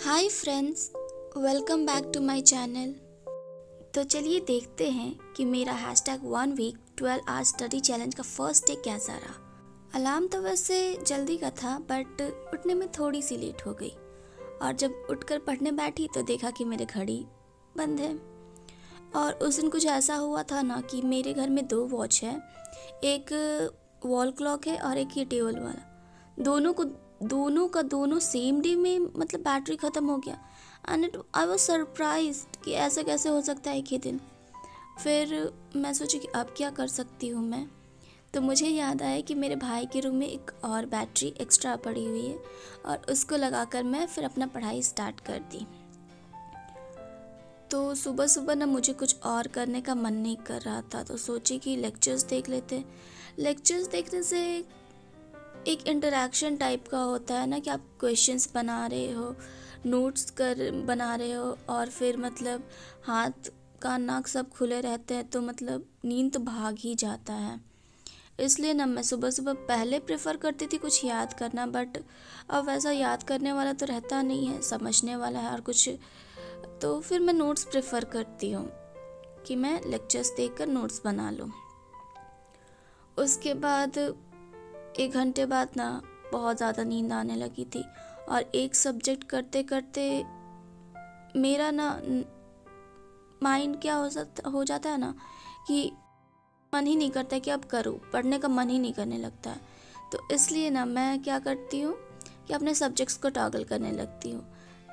Hi friends, welcome back to my channel. तो चलिए देखते हैं कि मेरा #1 वीक 12 आवर्स स्टडी चैलेंज का फर्स्ट डे कैसा रहा। अलार्म तो वैसे जल्दी का था बट उठने में थोड़ी सी लेट हो गई और जब उठकर पढ़ने बैठी तो देखा कि मेरी घड़ी बंद है। और उस दिन कुछ ऐसा हुआ था ना कि मेरे घर में 2 वॉच है, एक वॉल क्लॉक है और एक ये टेबल वाला। दोनों सेम डे में मतलब बैटरी ख़त्म हो गया। एंड आई वॉज सरप्राइज्ड कि ऐसा कैसे हो सकता है एक ही दिन। फिर मैं सोची कि अब क्या कर सकती हूँ मैं। तो मुझे याद आया कि मेरे भाई के रूम में एक और बैटरी एक्स्ट्रा पड़ी हुई है और उसको लगाकर मैं फिर अपना पढ़ाई स्टार्ट कर दी। तो सुबह सुबह ना मुझे कुछ और करने का मन नहीं कर रहा था, तो सोची कि लेक्चर्स देख लेते। लेक्चर्स देखने से एक इंटरेक्शन टाइप का होता है ना कि आप क्वेश्चंस बना रहे हो, नोट्स बना रहे हो और फिर मतलब हाथ कान नाक सब खुले रहते हैं, तो मतलब नींद तो भाग ही जाता है। इसलिए ना मैं सुबह सुबह पहले प्रेफर करती थी कुछ याद करना, बट अब वैसा याद करने वाला तो रहता नहीं है, समझने वाला है और कुछ। तो फिर मैं नोट्स प्रेफर करती हूँ कि मैं लेक्चर्स देखकर नोट्स बना लूँ। उसके बाद 1 घंटे बाद ना बहुत ज़्यादा नींद आने लगी थी और एक सब्जेक्ट करते करते मेरा ना माइंड क्या हो जाता है ना कि मन ही नहीं करता कि अब करूँ, पढ़ने का मन ही नहीं करने लगता है। तो इसलिए ना मैं क्या करती हूँ कि अपने सब्जेक्ट्स को टॉगल करने लगती हूँ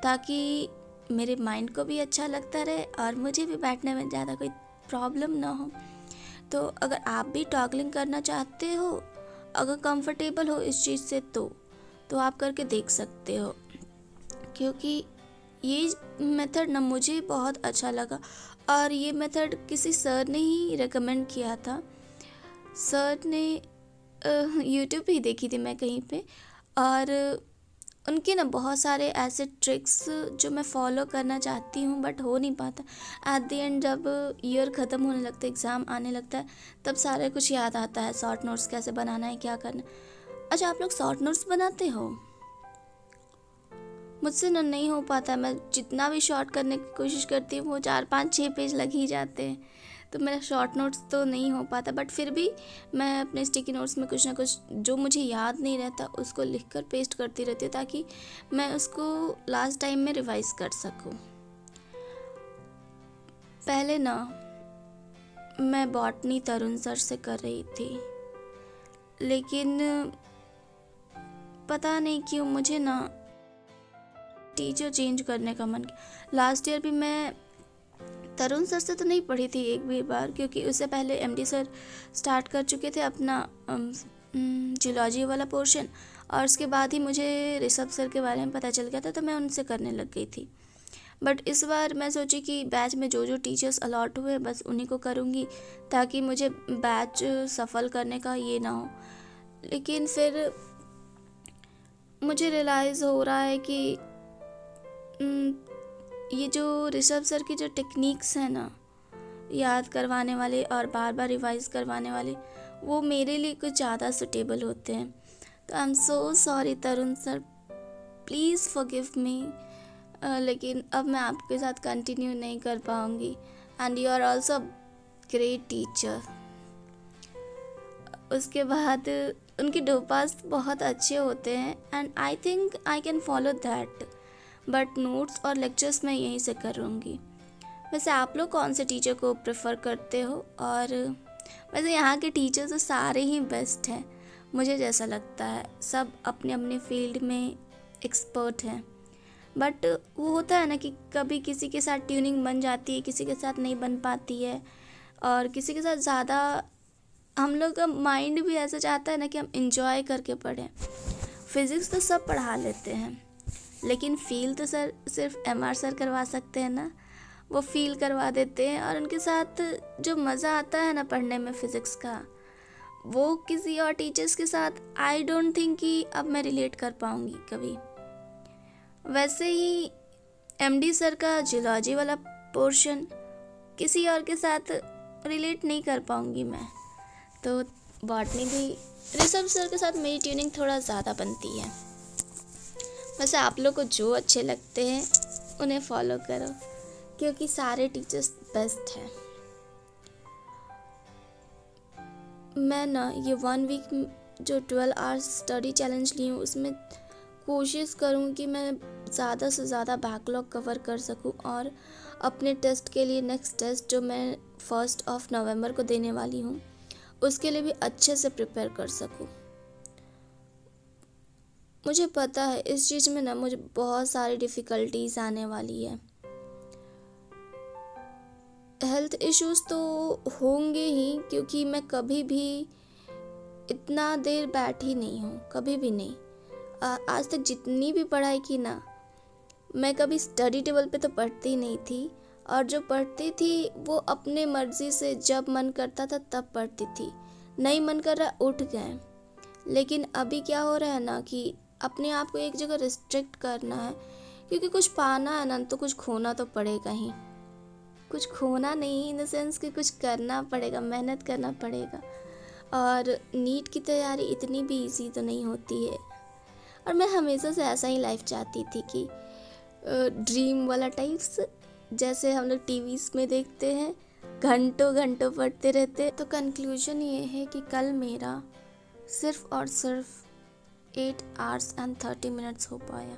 ताकि मेरे माइंड को भी अच्छा लगता रहे और मुझे भी बैठने में ज़्यादा कोई प्रॉब्लम ना हो। तो अगर आप भी टॉगलिंग करना चाहते हो, अगर कंफर्टेबल हो इस चीज़ से तो आप करके देख सकते हो, क्योंकि ये मेथड ना मुझे बहुत अच्छा लगा और ये मेथड किसी सर ने ही रेकमेंड किया था। सर ने यूट्यूब पे ही देखी थी मैं कहीं पे, और उनके ना बहुत सारे ऐसे ट्रिक्स जो मैं फॉलो करना चाहती हूँ बट हो नहीं पाता। एट द एंड जब ईयर ख़त्म होने लगता है, एग्ज़ाम आने लगता है, तब सारा कुछ याद आता है, शॉर्ट नोट्स कैसे बनाना है, क्या करना है। अच्छा, आप लोग शॉर्ट नोट्स बनाते हो? मुझसे ना नहीं हो पाता। मैं जितना भी शॉर्ट करने की कोशिश करती हूँ वो 4 5 6 पेज लग ही जाते हैं, तो मेरा शॉर्ट नोट्स तो नहीं हो पाता। बट फिर भी मैं अपने स्टिकी नोट्स में कुछ ना कुछ जो मुझे याद नहीं रहता उसको लिखकर पेस्ट करती रहती हूँ ताकि मैं उसको लास्ट टाइम में रिवाइज कर सकूँ। पहले ना मैं बॉटनी तरुण सर से कर रही थी, लेकिन पता नहीं क्यों मुझे ना टीचर चेंज करने का मन किया। लास्ट ईयर भी मैं तरुण सर से तो नहीं पढ़ी थी एक भी बार, क्योंकि उससे पहले एमडी सर स्टार्ट कर चुके थे अपना जियोलॉजी वाला पोर्शन, और उसके बाद ही मुझे ऋषभ सर के बारे में पता चल गया था, तो मैं उनसे करने लग गई थी। बट इस बार मैं सोची कि बैच में जो जो टीचर्स अलॉट हुए बस उन्हीं को करूँगी ताकि मुझे बैच सफल करने का ये ना हो। लेकिन फिर मुझे रियलाइज़ हो रहा है कि ये जो ऋषभ सर की जो टेक्निक्स हैं ना, याद करवाने वाले और बार बार रिवाइज करवाने वाले, वो मेरे लिए कुछ ज़्यादा सुटेबल होते हैं। तो I am so sorry Tarun sir, please forgive me. लेकिन अब मैं आपके साथ कंटिन्यू नहीं कर पाऊँगी। And you are also great teacher. उसके बाद उनके डोपास बहुत अच्छे होते हैं and I think I can follow that, but notes और लेक्चर्स मैं यहीं से करूँगी। वैसे आप लोग कौन से टीचर को प्रेफर करते हो? और वैसे यहाँ के टीचर तो सारे ही बेस्ट हैं, मुझे जैसा लगता है। सब अपने अपने फील्ड में एक्सपर्ट हैं, बट वो होता है ना कि कभी किसी के साथ ट्यूनिंग बन जाती है, किसी के साथ नहीं बन पाती है, और किसी के साथ ज़्यादा हम लोग का माइंड भी ऐसा चाहता है ना कि हम इंजॉय करके पढ़ें। फिज़िक्स तो सब पढ़ा लेते हैं, लेकिन फील तो सर सिर्फ एमआर सर करवा सकते हैं ना, वो फील करवा देते हैं। और उनके साथ जो मज़ा आता है ना पढ़ने में फ़िज़िक्स का, वो किसी और टीचर्स के साथ आई डोंट थिंक कि अब मैं रिलेट कर पाऊँगी कभी। वैसे ही एमडी सर का जियोलॉजी वाला पोर्शन किसी और के साथ रिलेट नहीं कर पाऊँगी मैं। तो बॉटनी भी ऋषभ सर के साथ मेरी ट्यूनिंग थोड़ा ज़्यादा बनती है। वैसे आप लोग को जो अच्छे लगते हैं उन्हें फॉलो करो, क्योंकि सारे टीचर्स बेस्ट हैं। मैं ना ये 1 वीक जो 12 आवर्स स्टडी चैलेंज ली हूँ उसमें कोशिश करूँ कि मैं ज़्यादा से ज़्यादा बैकलॉग कवर कर सकूँ और अपने टेस्ट के लिए नेक्स्ट टेस्ट जो मैं 1 नवंबर को देने वाली हूँ उसके लिए भी अच्छे से प्रिपेयर कर सकूँ। मुझे पता है इस चीज़ में ना मुझे बहुत सारी डिफ़िकल्टीज आने वाली है। हेल्थ इश्यूज तो होंगे ही, क्योंकि मैं कभी भी इतना देर बैठी नहीं हूँ, कभी भी नहीं। आज तक जितनी भी पढ़ाई की ना, मैं कभी स्टडी टेबल पे तो पढ़ती नहीं थी, और जो पढ़ती थी वो अपने मर्ज़ी से जब मन करता था तब पढ़ती थी, नहीं मन कर रहा उठ गए। लेकिन अभी क्या हो रहा है ना कि अपने आप को एक जगह रिस्ट्रिक्ट करना है, क्योंकि कुछ पाना है ना तो कुछ खोना तो पड़ेगा ही। कुछ खोना नहीं इन द सेंस कि कुछ करना पड़ेगा, मेहनत करना पड़ेगा। और नीट की तैयारी इतनी भी इजी तो नहीं होती है, और मैं हमेशा से ऐसा ही लाइफ चाहती थी कि ड्रीम वाला टाइप्स, जैसे हम लोग टीवीज़ में देखते हैं, घंटों घंटों पढ़ते रहते। तो कंक्लूजन ये है कि कल मेरा सिर्फ और सिर्फ 8 hours and 30 minutes हो पाया।